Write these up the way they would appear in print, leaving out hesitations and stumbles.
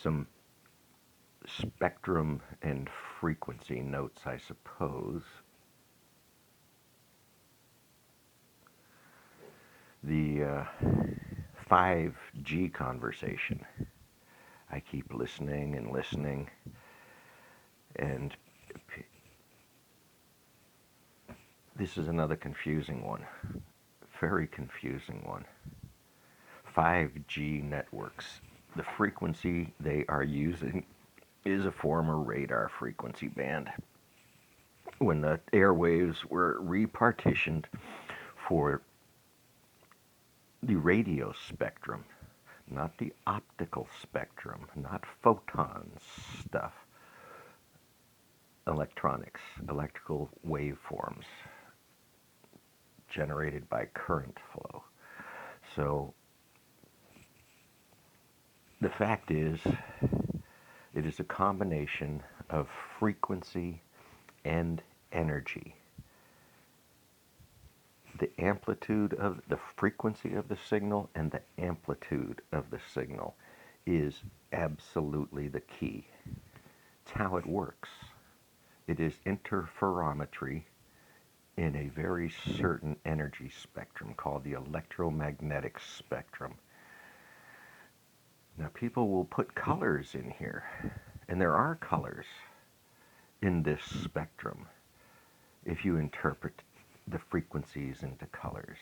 some spectrum and frequency notes, I suppose. The 5G conversation. I keep listening and listening, and this is another confusing one. Very confusing one. 5G networks. The frequency they are using is a former radar frequency band. When the airwaves were repartitioned for the radio spectrum, not the optical spectrum, not photons stuff, electronics, electrical waveforms generated by current flow. So the fact is, it is a combination of frequency and energy. The amplitude of the frequency of the signal and the amplitude of the signal is absolutely the key. It's how it works. It is interferometry in a very certain energy spectrum called the electromagnetic spectrum. Now, people will put colors in here, and there are colors in this spectrum if you interpret the frequencies into colors.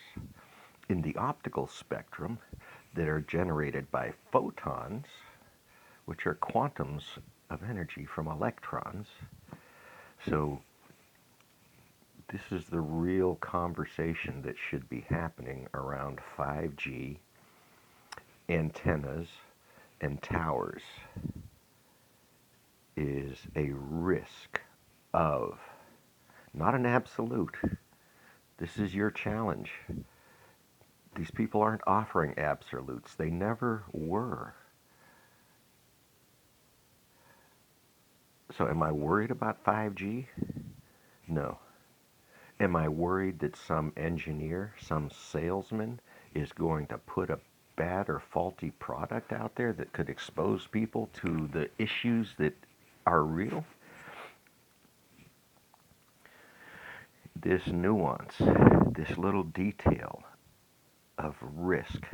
In the optical spectrum that are generated by photons, which are quantums of energy from electrons. So this is the real conversation that should be happening around 5G, antennas, and towers, is a risk of, not an absolute. This is your challenge. These people aren't offering absolutes. They never were. So am I worried about 5G? No. Am I worried that some engineer, some salesman is going to put a bad or faulty product out there that could expose people to the issues that are real? This nuance, this little detail of risk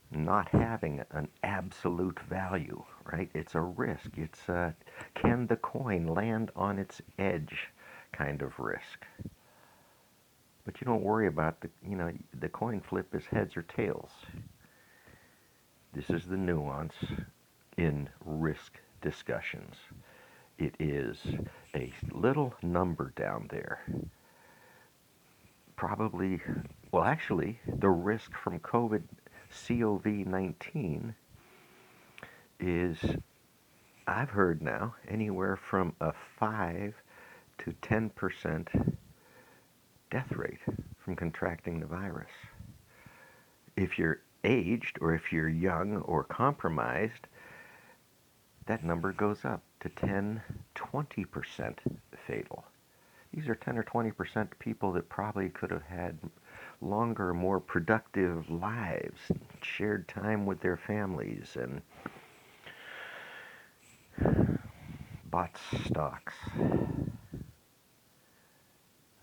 not having an absolute value, right? It's a risk. It's can the coin land on its edge kind of risk. But you don't worry about the coin flip is heads or tails. This is the nuance in risk discussions. It is a little number down there. Probably, well, actually, the risk from COVID-19 is, I've heard now, anywhere from a 5 to 10% death rate from contracting the virus. If you're aged or if you're young or compromised, that number goes up to 10, 20% fatal. These are 10 or 20% people that probably could have had longer, more productive lives, shared time with their families, and bought stocks.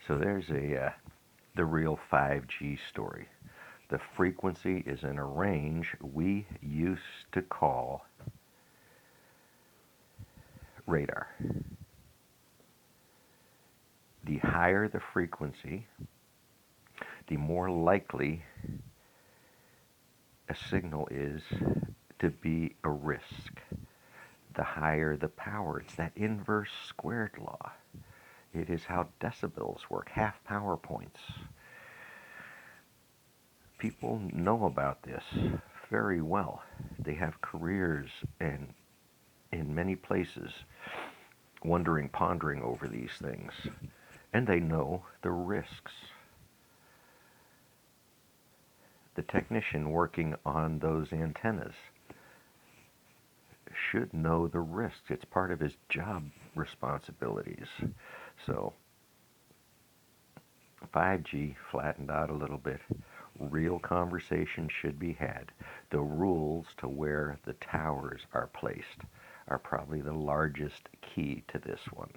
So there's the real 5G story. The frequency is in a range we used to call radar. The higher the frequency, the more likely a signal is to be a risk. The higher the power. It's that inverse squared law. It is how decibels work, half power points. People know about this very well. They have careers and in many places wondering, pondering over these things. And they know the risks. The technician working on those antennas should know the risks. It's part of his job responsibilities. So 5G flattened out a little bit. Real conversations should be had. The rules to where the towers are placed are probably the largest key to this one.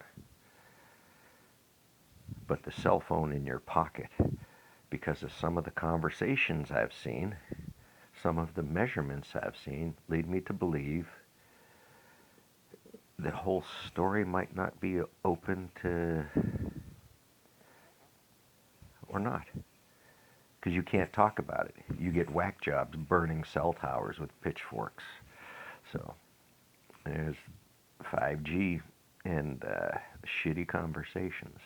But the cell phone in your pocket, because of some of the conversations I've seen, some of the measurements I've seen, lead me to believe the whole story might not be open to, or not, because you can't talk about it. You get whack jobs burning cell towers with pitchforks. So there's 5G and shitty conversations.